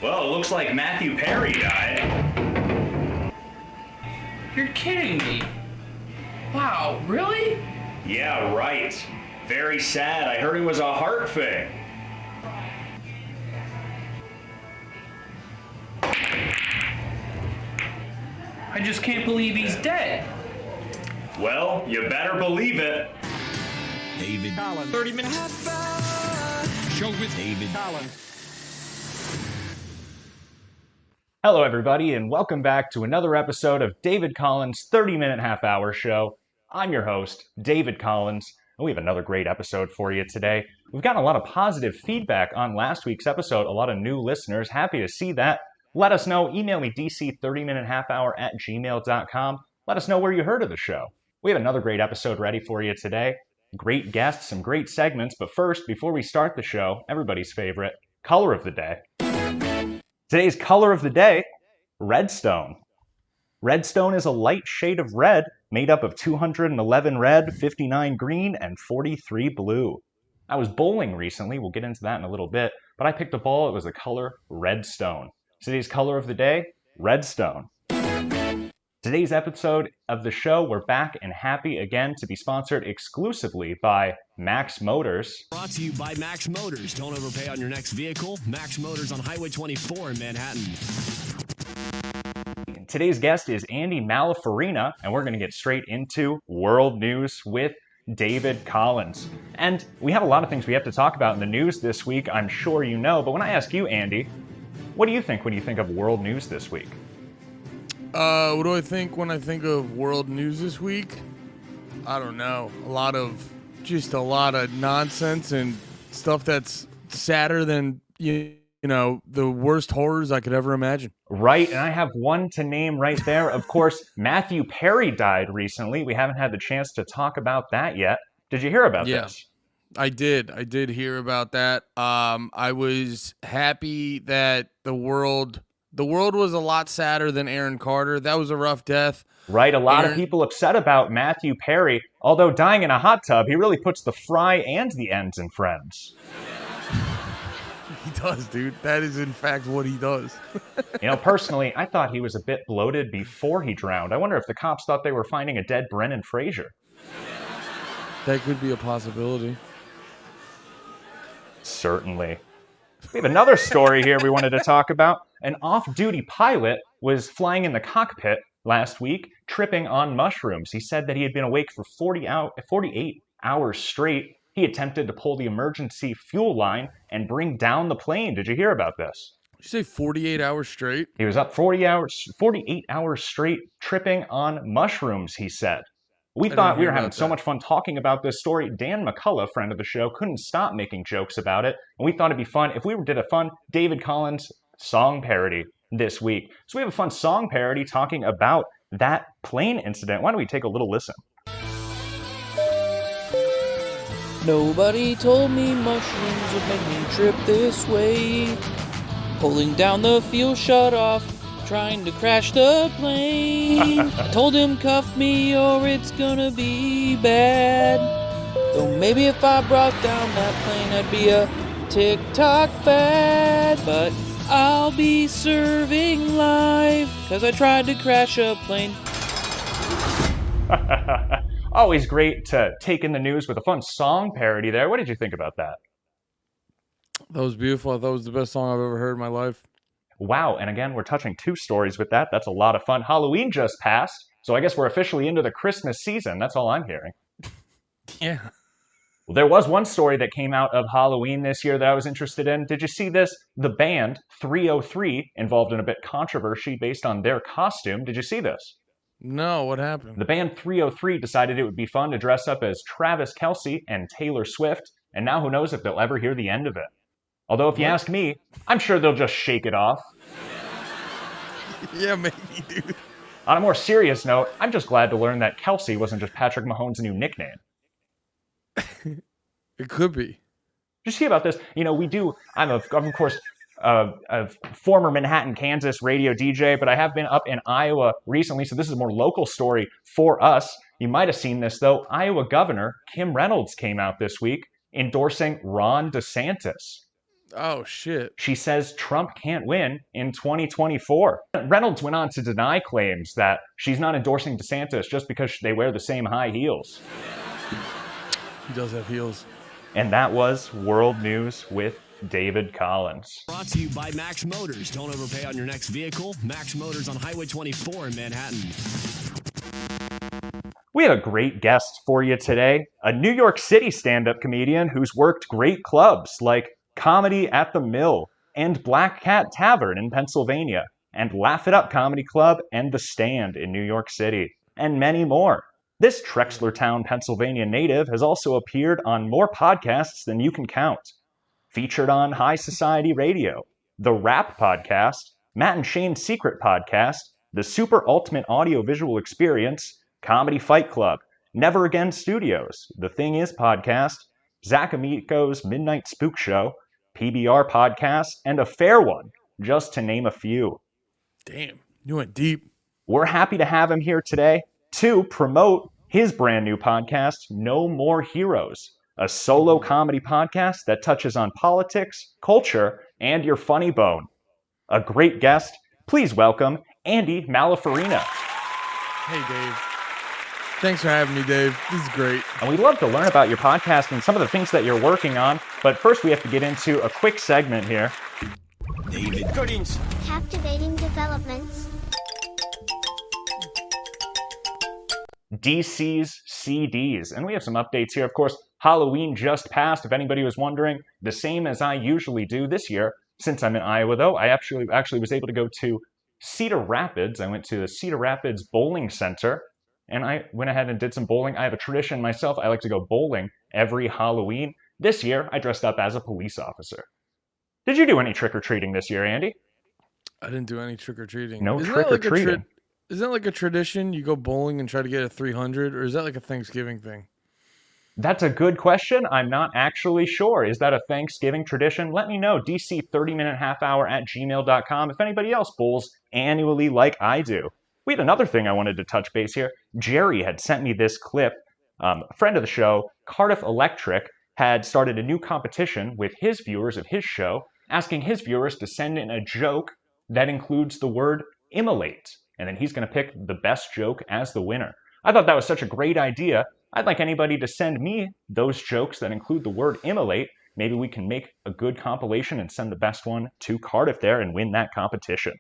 Well, it looks like Matthew Perry died. You're kidding me. Wow, really? Yeah, right. Very sad. I heard it was a heart thing. I just can't believe he's dead. Well, you better believe it. David Collins. 30 minutes. Show with David Collins. Hello, everybody, and welcome back to another episode of David Collins' 30-minute half-hour show. I'm your host, David Collins, and we have another great episode for you today. We've gotten a lot of positive feedback on last week's episode, a lot of new listeners. Happy to see that. Let us know. Email me, dc30minutehalfhour@gmail.com. Let us know where you heard of the show. We have another great episode ready for you today. Great guests, some great segments, but first, before we start the show, everybody's favorite, color of the day. Today's color of the day, redstone. Redstone is a light shade of red made up of 211 red, 59 green, and 43 blue. I was bowling recently, we'll get into that in a little bit, but I picked a ball, it was the color redstone. Today's color of the day, redstone. Today's episode of the show, we're back and happy again to be sponsored exclusively by Max Motors. Brought to you by Max Motors. Don't overpay on your next vehicle. Max Motors on Highway 24 in Manhattan. Today's guest is Andy Malafarina, and we're going to get straight into world news with David Collins. And we have a lot of things we have to talk about in the news this week, I'm sure you know, but when I ask you, Andy, what do you think when you think of world news this week? What do I think when I think of world news this week? I don't know. A lot of nonsense and stuff that's sadder than, you know, the worst horrors I could ever imagine. Right, and I have one to name right there. Of course, Matthew Perry died recently. We haven't had the chance to talk about that yet. Did you hear about this? I did hear about that. I was happy that the world was a lot sadder than Aaron Carter. That was a rough death. Right, a lot of people upset about Matthew Perry. Although dying in a hot tub, he really puts the fry and the ends in Friends. He does, dude. That is, in fact, what he does. You know, personally, I thought he was a bit bloated before he drowned. I wonder if the cops thought they were finding a dead Brendan Fraser. That could be a possibility. Certainly. We have another story here we wanted to talk about. An off-duty pilot was flying in the cockpit last week, tripping on mushrooms. He said that he had been awake for 48 hours straight. He attempted to pull the emergency fuel line and bring down the plane. Did you hear about this? Did you say 48 hours straight? He was up 48 hours straight, tripping on mushrooms, he said. We thought we were having so much fun talking about this story. Dan McCullough, friend of the show, couldn't stop making jokes about it. And we thought it'd be fun if we did a fun David Collins song parody this week. So we have a fun song parody talking about that plane incident. Why don't we take a little listen? Nobody told me mushrooms would make me trip this way. Pulling down the fuel shut off, trying to crash the plane. I told him cuff me or it's gonna be bad. Though maybe if I brought down that plane I'd be a TikTok fad. But I'll be serving life, cause I tried to crash a plane. Always great to take in the news with a fun song parody there. What did you think about that? That was beautiful. I thought it was the best song I've ever heard in my life. Wow, and again, we're touching two stories with that. That's a lot of fun. Halloween just passed, so I guess we're officially into the Christmas season. That's all I'm hearing. Yeah. Well, there was one story that came out of Halloween this year that I was interested in. Did you see this? The band 303 involved in a bit controversy based on their costume. Did you see this? No, what happened? The band 303 decided it would be fun to dress up as Travis Kelce and Taylor Swift, and now who knows if they'll ever hear the end of it. Although if you ask me, I'm sure they'll just shake it off. Yeah, maybe, dude. On a more serious note, I'm just glad to learn that Kelce wasn't just Patrick Mahomes' new nickname. It could be. Did you see about this? You know, I'm of course a former Manhattan, Kansas radio DJ, but I have been up in Iowa recently, so this is a more local story for us. You might have seen this, though. Iowa Governor Kim Reynolds came out this week endorsing Ron DeSantis. Oh, shit. She says Trump can't win in 2024. Reynolds went on to deny claims that she's not endorsing DeSantis just because they wear the same high heels. He does have heels. And that was World News with David Collins. Brought to you by Max Motors. Don't overpay on your next vehicle. Max Motors on Highway 24 in Manhattan. We have a great guest for you today, a New York City stand-up comedian who's worked great clubs like Comedy at the Mill and Black Cat Tavern in Pennsylvania, and Laugh It Up Comedy Club and The Stand in New York City, and many more. This Trexlertown, Pennsylvania native has also appeared on more podcasts than you can count. Featured on High Society Radio, The Rap Podcast, Matt and Shane's Secret Podcast, The Super Ultimate Audio-Visual Experience, Comedy Fight Club, Never Again Studios, The Thing Is Podcast, Zach Amico's Midnight Spook Show, PBR Podcast, and A Fair One, just to name a few. Damn, you went deep. We're happy to have him here today to promote his brand new podcast, No More Heroes, a solo comedy podcast that touches on politics, culture, and your funny bone. A great guest. Please welcome Andy Malafarina. Hey, Dave. Thanks for having me, Dave. This is great. And we'd love to learn about your podcast and some of the things that you're working on. But first, we have to get into a quick segment here. David Cuttings. Captivating developments. DC's CDs. And we have some updates here. Of course, Halloween just passed, if anybody was wondering. The same as I usually do this year. Since I'm in Iowa, though, I actually was able to go to Cedar Rapids. I went to the Cedar Rapids Bowling Center. And I went ahead and did some bowling. I have a tradition myself. I like to go bowling every Halloween. This year, I dressed up as a police officer. Did you do any trick-or-treating this year, Andy? I didn't do any trick-or-treating. No trick-or-treating. Isn't that like a tradition? You go bowling and try to get a 300? Or is that like a Thanksgiving thing? That's a good question. I'm not actually sure. Is that a Thanksgiving tradition? Let me know. dc30minutehalfhour@gmail.com if anybody else bowls annually like I do. We had another thing I wanted to touch base here. Jerry had sent me this clip. A friend of the show, Cardiff Electric, had started a new competition with his viewers of his show, asking his viewers to send in a joke that includes the word immolate. And then he's going to pick the best joke as the winner. I thought that was such a great idea. I'd like anybody to send me those jokes that include the word immolate. Maybe we can make a good compilation and send the best one to Cardiff there and win that competition.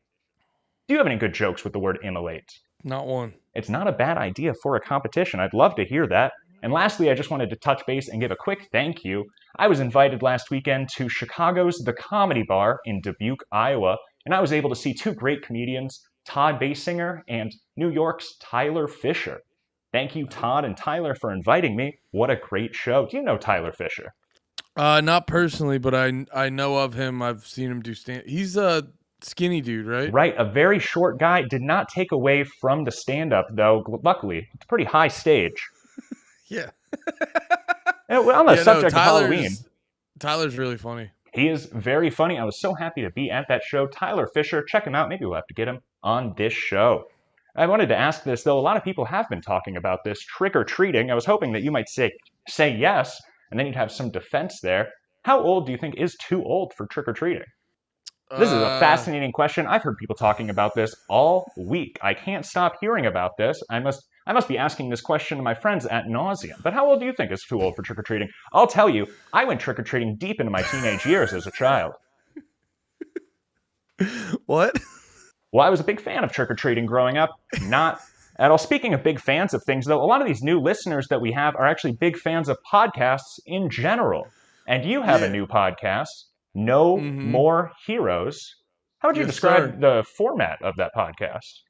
Do you have any good jokes with the word immolate? Not one. It's not a bad idea for a competition. I'd love to hear that. And lastly, I just wanted to touch base and give a quick thank you. I was invited last weekend to Chicago's The Comedy Bar in Dubuque, Iowa, and I was able to see two great comedians, Todd Basinger and New York's Tyler Fisher. Thank you, Todd and Tyler, for inviting me. What a great show. Do you know Tyler Fisher? Not personally, but I know of him. I've seen him do stand. He's a skinny dude, right? Right, a very short guy. Did not take away from the stand-up, though. Luckily, it's a pretty high stage. Yeah. On the subject of Halloween. Tyler's really funny. He is very funny. I was so happy to be at that show. Tyler Fisher, check him out. Maybe we'll have to get him on this show. I wanted to ask this, though. A lot of people have been talking about this trick-or-treating. I was hoping that you might say yes, and then you'd have some defense there. How old do you think is too old for trick-or-treating? This is a fascinating question. I've heard people talking about this all week. I can't stop hearing about this. I must be asking this question to my friends ad nauseum. But how old do you think is too old for trick-or-treating? I'll tell you, I went trick-or-treating deep into my teenage years as a child. What? Well, I was a big fan of trick-or-treating growing up. Not at all. Speaking of big fans of things, though, a lot of these new listeners that we have are actually big fans of podcasts in general. And you have a new podcast, No More Heroes. How would you describe the format of that podcast?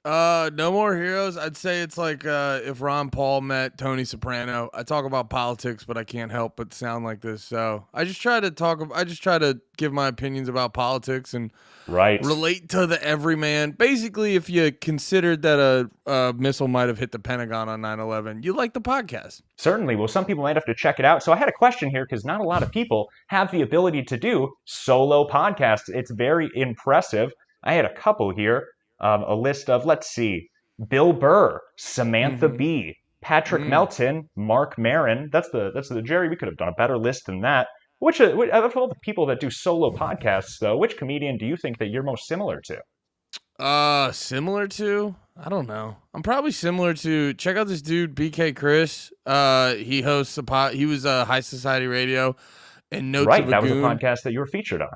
No More Heroes. I'd say it's like if Ron Paul met Tony Soprano. I talk about politics, but I can't help but sound like this. So I just try to give my opinions about politics and relate to the everyman. Basically, if you considered that a missile might have hit the Pentagon on 9/11, you like the podcast. Certainly. Well, some people might have to check it out. So I had a question here because not a lot of people have the ability to do solo podcasts. It's very impressive. I had a couple here. A list of, let's see, Bill Burr, Samantha Bee, Patrick Melton, Mark Maron. That's the Jerry. We could have done a better list than that. Of all the people that do solo podcasts, though, which comedian do you think that you're most similar to? Similar to? I don't know. I'm probably similar to. Check out this dude, BK Chris. He hosts he was High Society Radio and Notes of a Goon. Right, that was a podcast that you were featured on.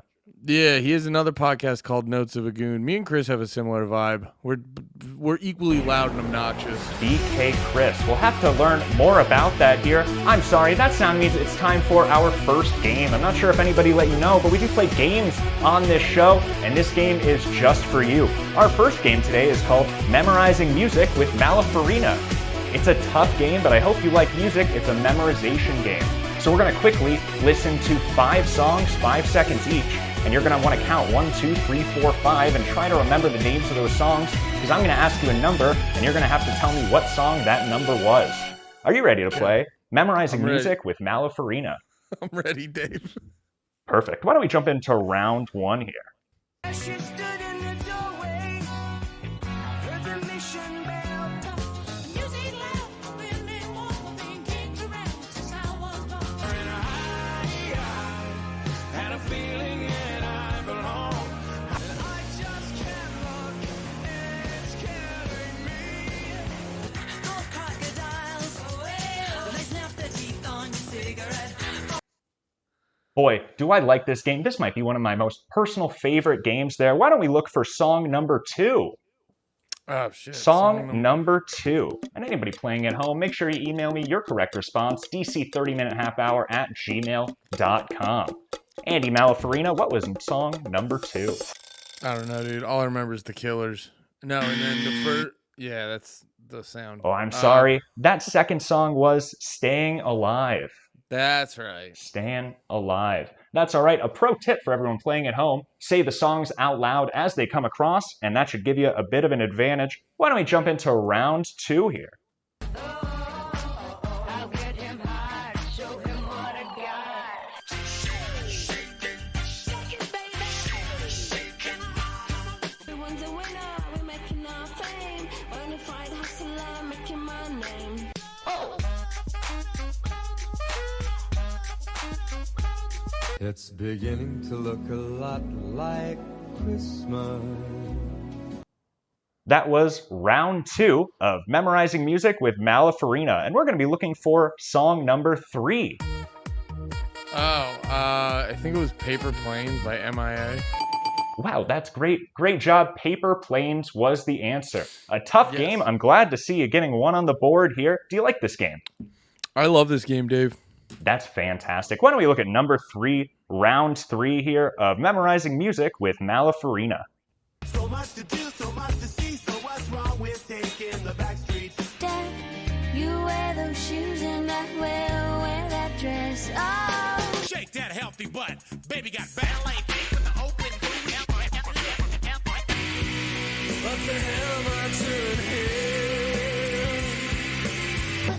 Yeah, he has another podcast called Notes of a Goon. Me and Chris have a similar vibe. We're equally loud and obnoxious. BK Chris. We'll have to learn more about that here. I'm sorry, that sound means it's time for our first game. I'm not sure if anybody let you know, but we do play games on this show, and this game is just for you. Our first game today is called Memorizing Music with Malafarina. It's a tough game, but I hope you like music. It's a memorization game. So we're going to quickly listen to 5 songs, 5 seconds each, and you're going to want to count 1, 2, 3, 4, 5, and try to remember the names of those songs, because I'm going to ask you a number, and you're going to have to tell me what song that number was. Are you ready to play Memorizing Music with Malafarina? I'm ready, Dave. Perfect. Why don't we jump into round 1 here? Boy, do I like this game. This might be one of my most personal favorite games there. Why don't we look for song number 2? Oh, shit. Song number 2. And anybody playing at home, make sure you email me your correct response, dc30minutehalfhour@gmail.com. Andy Malafarina, what was song number 2? I don't know, dude. All I remember is The Killers. No, and then the first... Yeah, that's the sound. Oh, I'm sorry. That second song was Staying Alive. That's right. Staying Alive. That's all right. A pro tip for everyone playing at home, say the songs out loud as they come across, and that should give you a bit of an advantage. Why don't we jump into round 2 here? It's beginning to look a lot like Christmas. That was round 2 of Memorizing Music with Malafarina, and we're going to be looking for song number 3. I think it was Paper Planes by MIA. Wow, that's great. Great job. Paper Planes was the answer. A tough game. I'm glad to see you getting one on the board here. Do you like this game? I love this game, Dave. That's fantastic. Why don't we look at number 3, round 3 here of Memorizing Music with Malafarina. So much to do, so much to see, so what's wrong with taking the back streets? Dad, you wear those shoes and I will wear that dress. Oh! Shake that healthy butt. Baby got ballet feet with the open boot. What the hell am I doing here?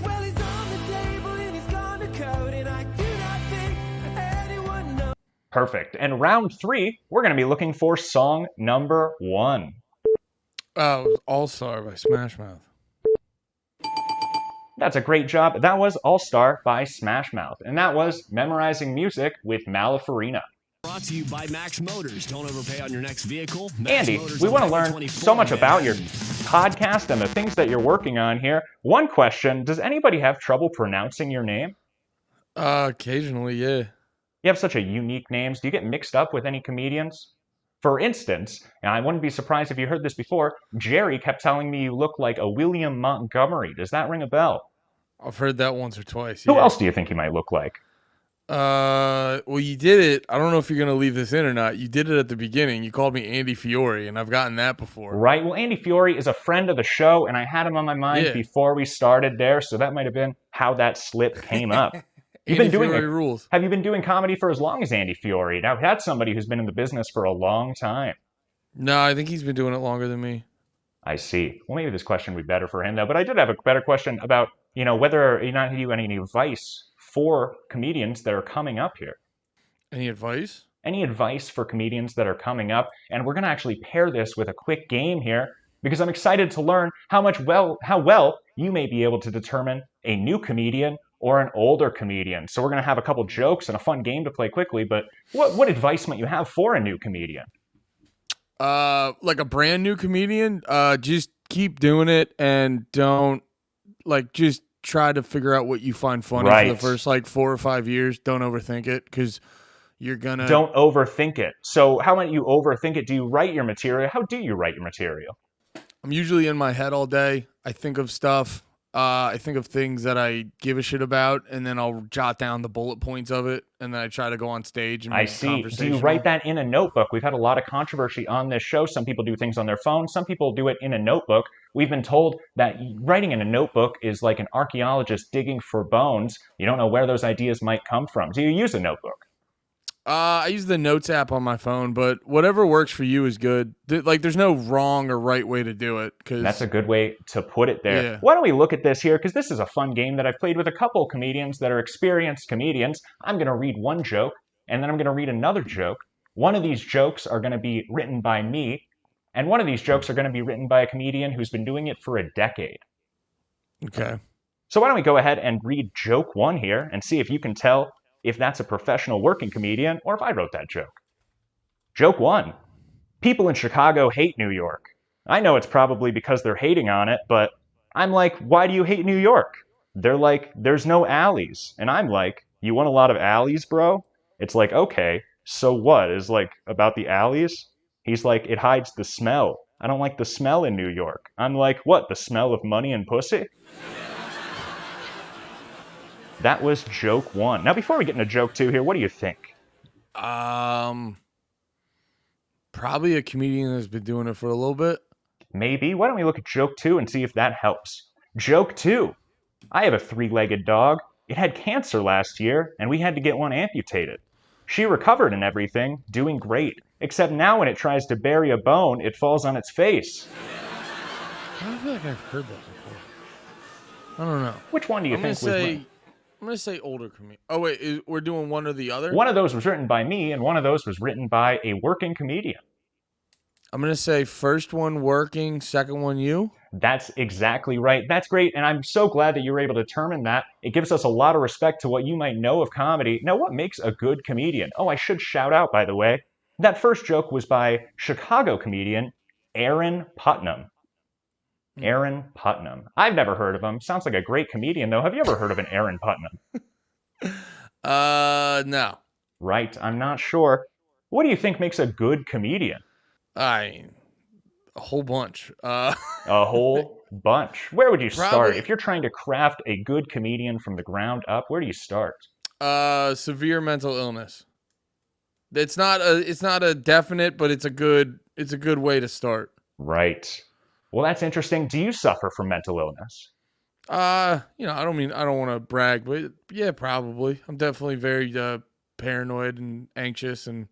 Well, he's on the table and he's gone to code, and I do not think anyone knows. Perfect. And round 3, we're going to be looking for song number 1. Oh, All Star by Smash Mouth. That's a great job. That was All Star by Smash Mouth. And that was Memorizing Music with Malafarina. Brought to you by Max Motors. Don't overpay on your next vehicle. Max Andy, Motors we on want to Highway learn 24 so much in about your Manhattan. podcast and the things that you're working on here. One question, does anybody have trouble pronouncing your name? Occasionally, yeah. You have such a unique name. Do you get mixed up with any comedians? For instance, and I wouldn't be surprised if you heard this before, Jerry kept telling me you look like a William Montgomery. Does that ring a bell? I've heard that once or twice. Who yeah. else do you think you might look like? Well, you did it. I don't know if you're going to leave this in or not. You did it at the beginning. You called me Andy Fiore, and I've gotten that before. Right. Well, Andy Fiore is a friend of the show, and I had him on my mind before we started there, so that might have been how that slip came up. You've been doing Fiore rules. Have you been doing comedy for as long as Andy Fiore? Now, that's somebody who's been in the business for a long time. No, I think he's been doing it longer than me. I see. Well, maybe this question would be better for him, though. But I did have a better question about, whether you have any advice for comedians that are coming up here. Any advice? Any advice for comedians that are coming up? And we're going to actually pair this with a quick game here because I'm excited to learn how well you may be able to determine a new comedian or an older comedian? So we're going to have a couple jokes and a fun game to play quickly, but what advice might you have for a new comedian? Like a brand new comedian, just keep doing it and don't just try to figure out what you find funny for the first 4 or 5 years. Don't overthink it because you're gonna. Don't overthink it. So how might you overthink it? Do you write your material? How do you write your material? I'm usually in my head all day. I think of stuff. I think of things that I give a shit about, and then I'll jot down the bullet points of it, and then I try to go on stage and make I it see. conversational. Do you write that in a notebook? We've had a lot of controversy on this show. Some people do things on their phone. Some people do it in a notebook. We've been told that writing in a notebook is like an archaeologist digging for bones. You don't know where those ideas might come from. Do you use a notebook? I use the Notes app on my phone, but whatever works for you is good. There's no wrong or right way to do it. That's a good way to put it there. Yeah. Why don't we look at this here? Because this is a fun game that I've played with a couple comedians that are experienced comedians. I'm going to read one joke, and then I'm going to read another joke. One of these jokes are going to be written by me, and one of these jokes are going to be written by a comedian who's been doing it for a decade. Okay. So why don't we go ahead and read joke 1 here and see if you can tell if that's a professional working comedian or if I wrote that joke. Joke 1. People in Chicago hate New York. I know it's probably because they're hating on it, but I'm like, why do you hate New York? They're like, there's no alleys. And I'm like, you want a lot of alleys, bro? It's like, okay, so what? Is about the alleys? He's like, it hides the smell. I don't like the smell in New York. I'm like, what, the smell of money and pussy? That was joke 1. Now, before we get into joke 2 here, what do you think? Probably a comedian that's been doing it for a little bit. Maybe. Why don't we look at joke 2 and see if that helps? Joke 2. I have a 3-legged dog. It had cancer last year, and we had to get one amputated. She recovered and everything, doing great. Except now when it tries to bury a bone, it falls on its face. I feel like I've heard that before. I don't know. Which one do you think was written? I'm going to say older comedian. Oh, wait, we're doing one or the other? One of those was written by me, and one of those was written by a working comedian. I'm going to say first one working, second one you. That's exactly right. That's great, and I'm so glad that you were able to determine that. It gives us a lot of respect to what you might know of comedy. Now, what makes a good comedian? Oh, I should shout out, by the way, that first joke was by Chicago comedian Aaron Putnam. Aaron Putnam. I've never heard of him. Sounds like a great comedian, though. Have you ever heard of an Aaron Putnam? No. Right, I'm not sure. What do you think makes a good comedian? A whole bunch. A whole bunch. Where would you start? Probably. If you're trying to craft a good comedian from the ground up, where do you start? Severe mental illness. It's not a definite, but it's a good way to start. Right. Well, that's interesting. Do you suffer from mental illness? I don't want to brag, but yeah, probably. I'm definitely very paranoid and anxious and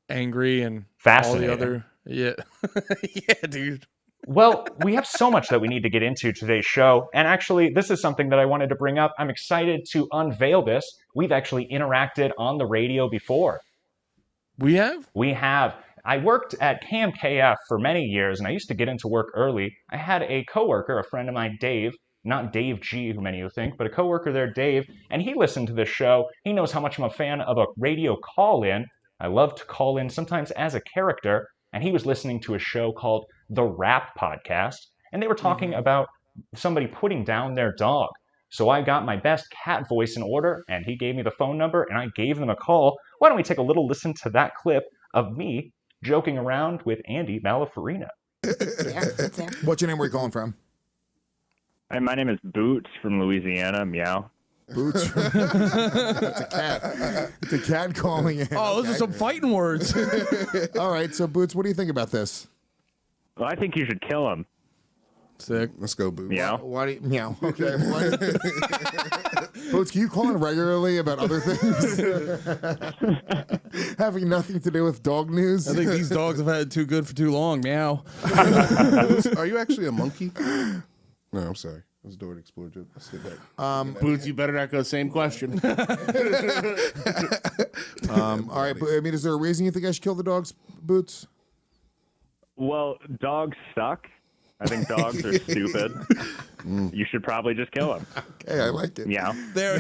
angry and Fascinating. all the other. Yeah. Yeah, dude. Well, we have so much that we need to get into today's show. And actually, this is something that I wanted to bring up. I'm excited to unveil this. We've actually interacted on the radio before. We have? We have. I worked at KMKF for many years, and I used to get into work early. I had a coworker, a friend of mine, Dave, not Dave G, who many of you think, but a coworker there, Dave, and he listened to this show. He knows how much I'm a fan of a radio call-in. I love to call in sometimes as a character, and he was listening to a show called The Rap Podcast, and they were talking about somebody putting down their dog. So I got my best cat voice in order, and he gave me the phone number, and I gave them a call. Why don't we take a little listen to that clip of me joking around with Andy Malafarina. What's your name? Where are you calling from? Hi, my name is Boots from Louisiana. Meow. Boots. It's a cat. It's a cat calling in. Oh, those are some fighting words. All right, so Boots, what do you think about this? Well, I think you should kill him. Sick. Let's go, Boots. Meow. Why do you, meow. Okay. Boots, can you call in regularly about other things? Having nothing to do with dog news? I think these dogs have had it too good for too long. Meow. Boots, are you actually a monkey? No, I'm sorry. That was a door to explore joke. Let's get back. Boots, you better not go same question. All right, but I mean, is there a reason you think I should kill the dogs, Boots? Well, dogs suck, I think dogs are stupid. You should probably just kill them. Okay, I like it. Yeah. There.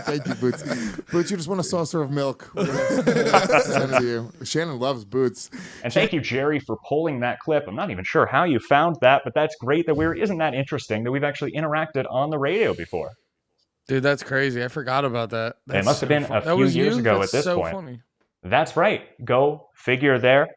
Thank you, Boots. Boots, you just want a saucer of milk. We're gonna send it to you. Shannon loves Boots. And thank you, Jerry, for pulling that clip. I'm not even sure how you found that, but that's great that isn't that interesting that we've actually interacted on the radio before. Dude, that's crazy. I forgot about that. It must have been a few years ago at this point. Funny. That's right. Go figure there.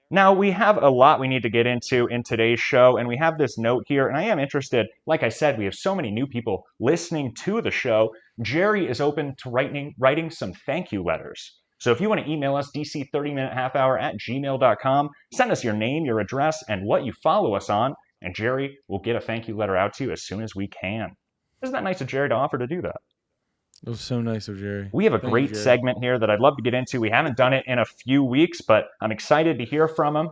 Now, we have a lot we need to get into in today's show, and we have this note here, and I am interested. Like I said, we have so many new people listening to the show. Jerry is open to writing some thank you letters. So if you want to email us, dc30minutehalfhour@gmail.com, send us your name, your address, and what you follow us on, and Jerry will get a thank you letter out to you as soon as we can. Isn't that nice of Jerry to offer to do that? It was so nice of Jerry. We have a great segment here that I'd love to get into. We haven't done it in a few weeks, but I'm excited to hear from him.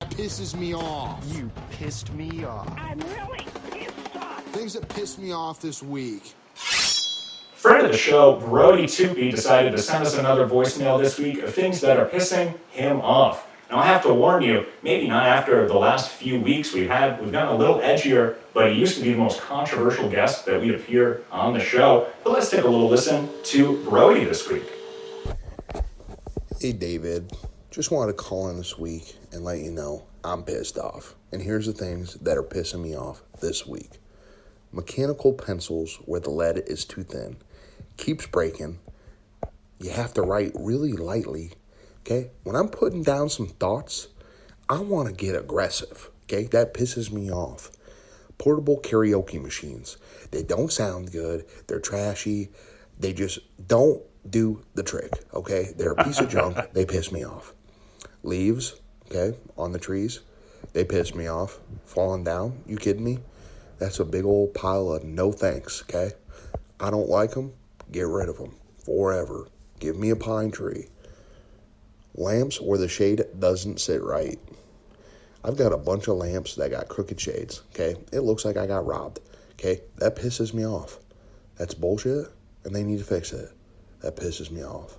Pisses me off. You pissed me off. I'm really pissed off. Things that pissed me off this week. Friend of the show, Brody Toopy, decided to send us another voicemail this week of things that are pissing him off. Now, I have to warn you, maybe not after the last few weeks we've gotten a little edgier, but he used to be the most controversial guest that we'd appear on the show. But let's take a little listen to Brody this week. Hey, David. Just wanted to call in this week and let you know I'm pissed off. And here's the things that are pissing me off this week. Mechanical pencils where the lead is too thin. Keeps breaking. You have to write really lightly. Okay, when I'm putting down some thoughts, I want to get aggressive. Okay, that pisses me off. Portable karaoke machines. They don't sound good. They're trashy. They just don't do the trick. Okay, they're a piece of junk. They piss me off. Leaves, okay, on the trees. They piss me off. Falling down. You kidding me? That's a big old pile of no thanks. Okay, I don't like them. Get rid of them forever. Give me a pine tree. Lamps where the shade doesn't sit right. I've got a bunch of lamps that got crooked shades, okay? It looks like I got robbed, okay? That pisses me off. That's bullshit, and they need to fix it. That pisses me off.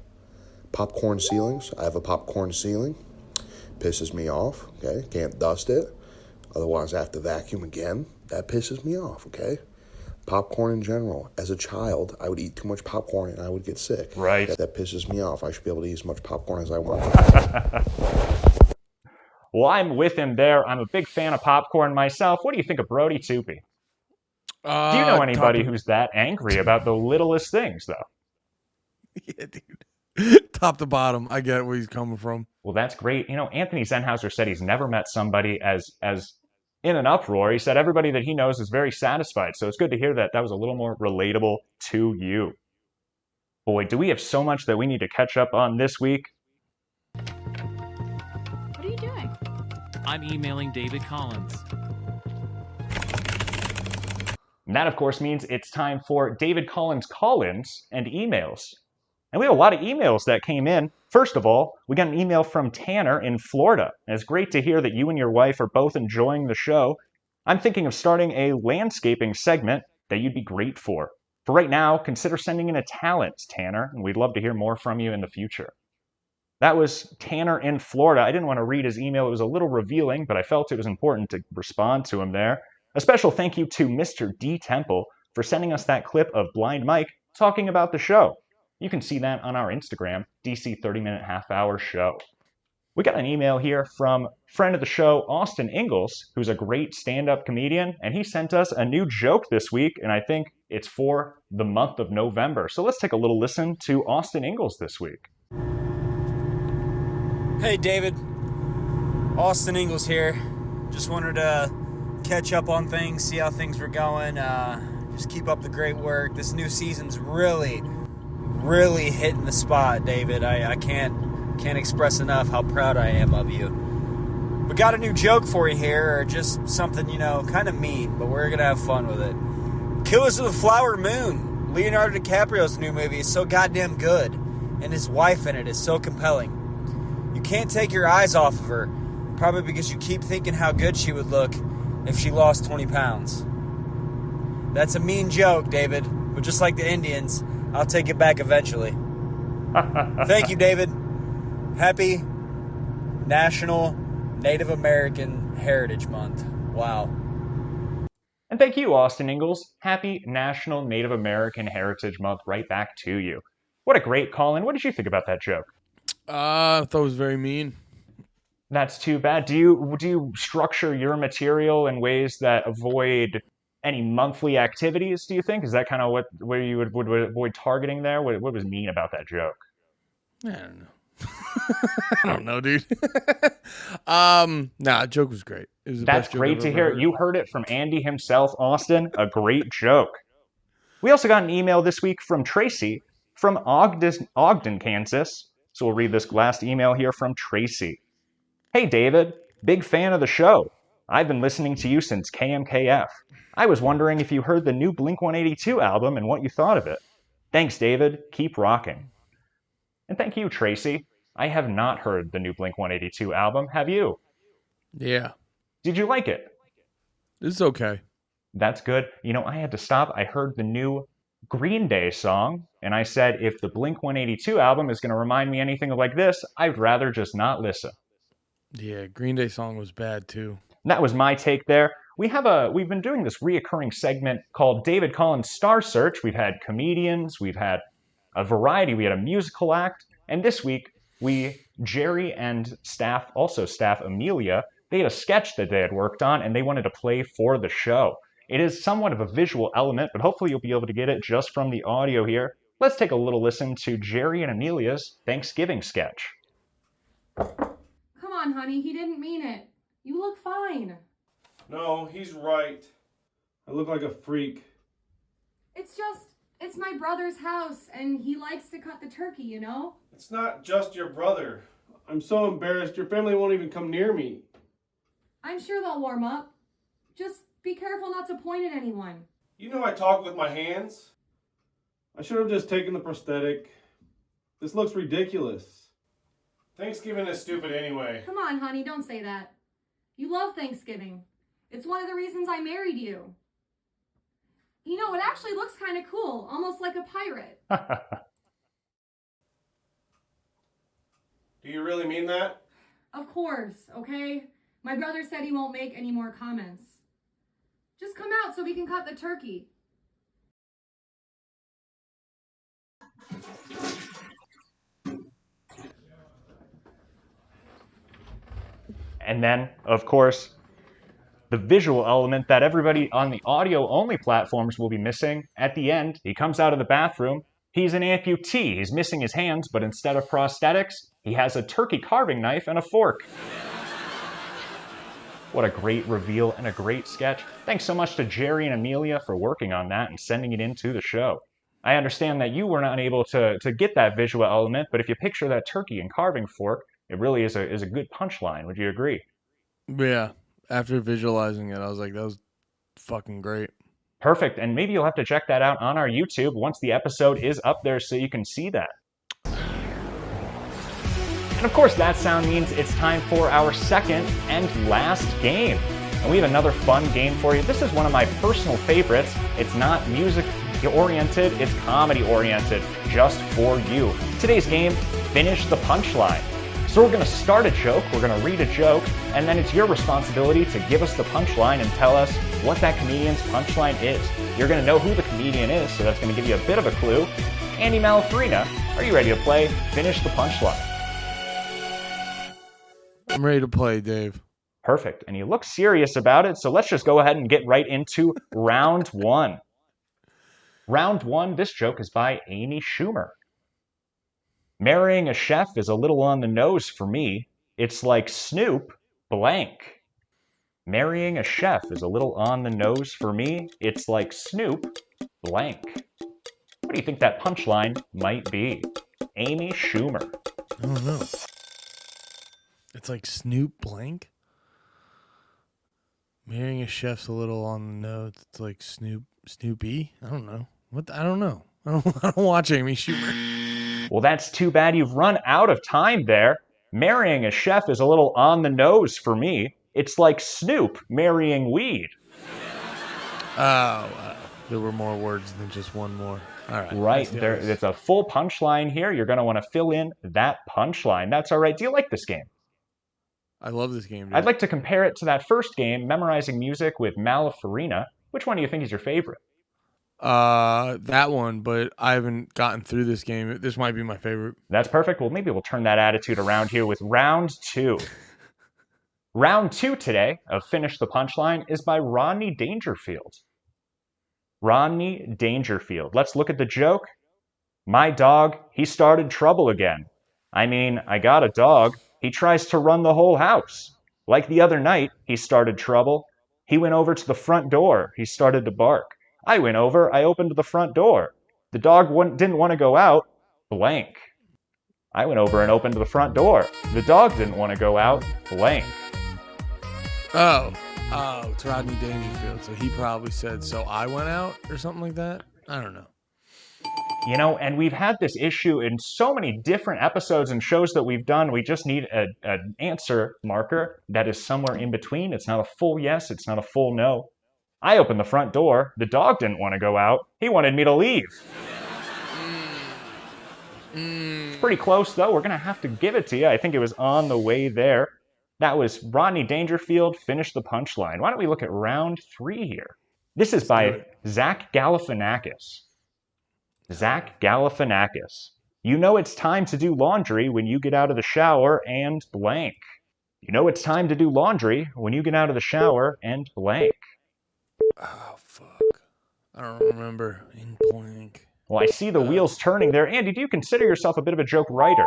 Popcorn ceilings. I have a popcorn ceiling. Pisses me off, okay? Can't dust it. Otherwise, I have to vacuum again. That pisses me off, okay? Popcorn in general. As a child, I would eat too much popcorn and I would get sick. Right. That pisses me off. I should be able to eat as much popcorn as I want. Well, I'm with him there. I'm a big fan of popcorn myself. What do you think of Brody Toopy? Do you know anybody who's that angry about the littlest things, though? Yeah, dude. Top to bottom, I get where he's coming from. Well, that's great. You know, Anthony Zenhauser said he's never met somebody as in an uproar. He said everybody that he knows is very satisfied. So it's good to hear that was a little more relatable to you. Boy, do we have so much that we need to catch up on this week. What are you doing? I'm emailing David Collins. And that, of course, means it's time for David Collins call-ins and emails. And we have a lot of emails that came in. First of all, we got an email from Tanner in Florida. And it's great to hear that you and your wife are both enjoying the show. I'm thinking of starting a landscaping segment that you'd be great for. For right now, consider sending in a talent, Tanner, and we'd love to hear more from you in the future. That was Tanner in Florida. I didn't want to read his email. It was a little revealing, but I felt it was important to respond to him there. A special thank you to Mr. D. Temple for sending us that clip of Blind Mike talking about the show. You can see that on our Instagram, DC 30-Minute Half-Hour Show. We got an email here from friend of the show, Austin Ingalls, who's a great stand-up comedian, and he sent us a new joke this week, and I think it's for the month of November. So let's take a little listen to Austin Ingalls this week. Hey, David. Austin Ingalls here. Just wanted to catch up on things, see how things were going. Just keep up the great work. This new season's really hitting the spot, David. I can't express enough how proud I am of you. We got a new joke for you here, or just something, kind of mean, but we're going to have fun with it. Killers of the Flower Moon. Leonardo DiCaprio's new movie is so goddamn good, and his wife in it is so compelling. You can't take your eyes off of her, probably because you keep thinking how good she would look if she lost 20 pounds. That's a mean joke, David, but just like the Indians, I'll take it back eventually. Thank you, David. Happy National Native American Heritage Month. Wow. And thank you, Austin Ingalls. Happy National Native American Heritage Month right back to you. What a great call-in. What did you think about that joke? I thought it was very mean. That's too bad. Do you structure your material in ways that avoid any monthly activities, do you think? Is that kind of where you would avoid targeting there? What was mean about that joke? I don't know. I don't know, dude. Joke was great. It was the That's best joke great I've to ever hear. heard. You heard it from Andy himself, Austin. A great joke. We also got an email this week from Tracy from Ogden, Kansas. So we'll read this last email here from Tracy. Hey, David. Big fan of the show. I've been listening to you since KMKF. I was wondering if you heard the new Blink-182 album and what you thought of it. Thanks, David. Keep rocking. And thank you, Tracy. I have not heard the new Blink-182 album. Have you? Yeah. Did you like it? It's okay. That's good. You know, I had to stop. I heard the new Green Day song, and I said, if the Blink-182 album is going to remind me anything like this, I'd rather just not listen. Yeah, Green Day song was bad, too. That was my take there. We've been doing this reoccurring segment called David Collins Star Search. We've had comedians, we've had a variety, we had a musical act, and this week, Jerry and staff Amelia, they had a sketch that they had worked on, and they wanted to play for the show. It is somewhat of a visual element, but hopefully you'll be able to get it just from the audio here. Let's take a little listen to Jerry and Amelia's Thanksgiving sketch. Come on, honey, he didn't mean it. You look fine. No, he's right. I look like a freak. It's my brother's house, and he likes to cut the turkey, you know? It's not just your brother. I'm so embarrassed. Your family won't even come near me. I'm sure they'll warm up. Just be careful not to point at anyone. You know I talk with my hands. I should have just taken the prosthetic. This looks ridiculous. Thanksgiving is stupid anyway. Come on, honey, don't say that. You love Thanksgiving. It's one of the reasons I married you. You know, it actually looks kind of cool, almost like a pirate. Do you really mean that? Of course, okay? My brother said he won't make any more comments. Just come out so we can cut the turkey. And then, of course, the visual element that everybody on the audio-only platforms will be missing. At the end, he comes out of the bathroom. He's an amputee. He's missing his hands, but instead of prosthetics, he has a turkey carving knife and a fork. What a great reveal and a great sketch. Thanks so much to Jerry and Amelia for working on that and sending it into the show. I understand that you were not able to get that visual element, but if you picture that turkey and carving fork, it really is a good punchline. Would you agree? Yeah. After visualizing it, I was like, that was fucking great. Perfect. And maybe you'll have to check that out on our YouTube once the episode is up there so you can see that. And of course, that sound means it's time for our second and last game. And we have another fun game for you. This is one of my personal favorites. It's not music-oriented, it's comedy-oriented, just for you. Today's game, Finish the Punchline. So we're going to start a joke, we're going to read a joke, and then it's your responsibility to give us the punchline and tell us what that comedian's punchline is. You're going to know who the comedian is, so that's going to give you a bit of a clue. Andy Malafarina, are you ready to play Finish the Punchline? I'm ready to play, Dave. Perfect. And you look serious about it, so let's just go ahead and get right into round one. Round one, this joke is by Amy Schumer. Marrying a chef is a little on the nose for me. It's like Snoop blank. Marrying a chef is a little on the nose for me. It's like Snoop blank. What do you think that punchline might be? Amy Schumer. I don't know. It's like Snoop blank? Marrying a chef's a little on the nose. It's like Snoopy? I don't know. I don't know. I don't watch Amy Schumer. Well, that's too bad. You've run out of time there. Marrying a chef is a little on the nose for me. It's like Snoop marrying weed. Oh, there were more words than just one more. All right. Right. It's a full punchline here. You're going to want to fill in that punchline. That's all right. Do you like this game? I love this game, dude. I'd like to compare it to that first game, memorizing music with Malafarina. Which one do you think is your favorite? That one, but I haven't gotten through this game. This might be my favorite. That's perfect. Well, maybe we'll turn that attitude around here with round 2. Round 2 today of Finish the Punchline is by Rodney Dangerfield. Rodney Dangerfield. Let's look at the joke. My dog, he started trouble again. I mean, I got a dog. He tries to run the whole house. Like the other night, he started trouble. He went over to the front door. He started to bark. I went over. I opened the front door. The dog didn't want to go out. Blank. I went over and opened the front door. The dog didn't want to go out. Blank. Oh, it's Rodney Dangerfield. So he probably said, so I went out or something like that. I don't know. You know, and we've had this issue in so many different episodes and shows that we've done. We just need an answer marker that is somewhere in between. It's not a full yes. It's not a full no. I opened the front door. The dog didn't want to go out. He wanted me to leave. It's pretty close, though. We're going to have to give it to you. I think it was on the way there. That was Rodney Dangerfield, Finish the Punchline. Why don't we look at round 3 here? This is by Zach Galifianakis. Zach Galifianakis. You know it's time to do laundry when you get out of the shower and blank. You know it's time to do laundry when you get out of the shower and blank. Oh, fuck. I don't remember. In blank. Well, I see the wheels turning there. Andy, do you consider yourself a bit of a joke writer?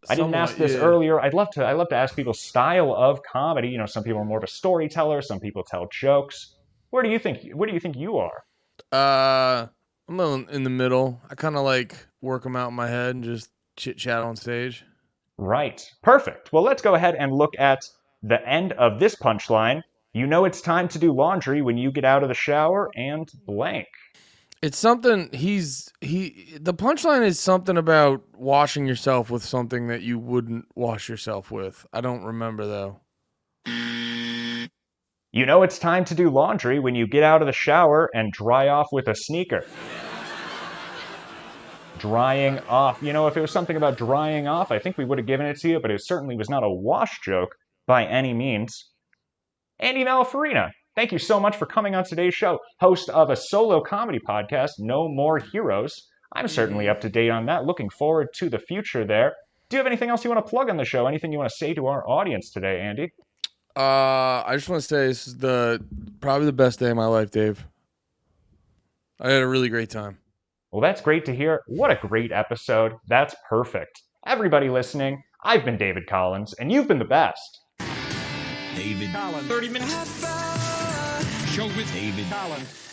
I didn't ask this earlier. I'd love to ask people style of comedy. You know, some people are more of a storyteller. Some people tell jokes. Where do you think you are? I'm in the middle. I kind of like work them out in my head and just chit chat on stage. Right. Perfect. Well, let's go ahead and look at the end of this punchline. You know it's time to do laundry when you get out of the shower and blank. It's something the punchline is something about washing yourself with something that you wouldn't wash yourself with. I don't remember though. You know it's time to do laundry when you get out of the shower and dry off with a sneaker. Drying off. You know, if it was something about drying off, I think we would have given it to you, but it certainly was not a wash joke by any means. Andy Malafarina, thank you so much for coming on today's show. Host of a solo comedy podcast, No More Heroes. I'm certainly up to date on that. Looking forward to the future there. Do you have anything else you want to plug on the show? Anything you want to say to our audience today, Andy? I just want to say this is probably the best day of my life, Dave. I had a really great time. Well, that's great to hear. What a great episode. That's perfect. Everybody listening, I've been David Collins, and you've been the best. David Collins. 30 minutes. Show with David Collins.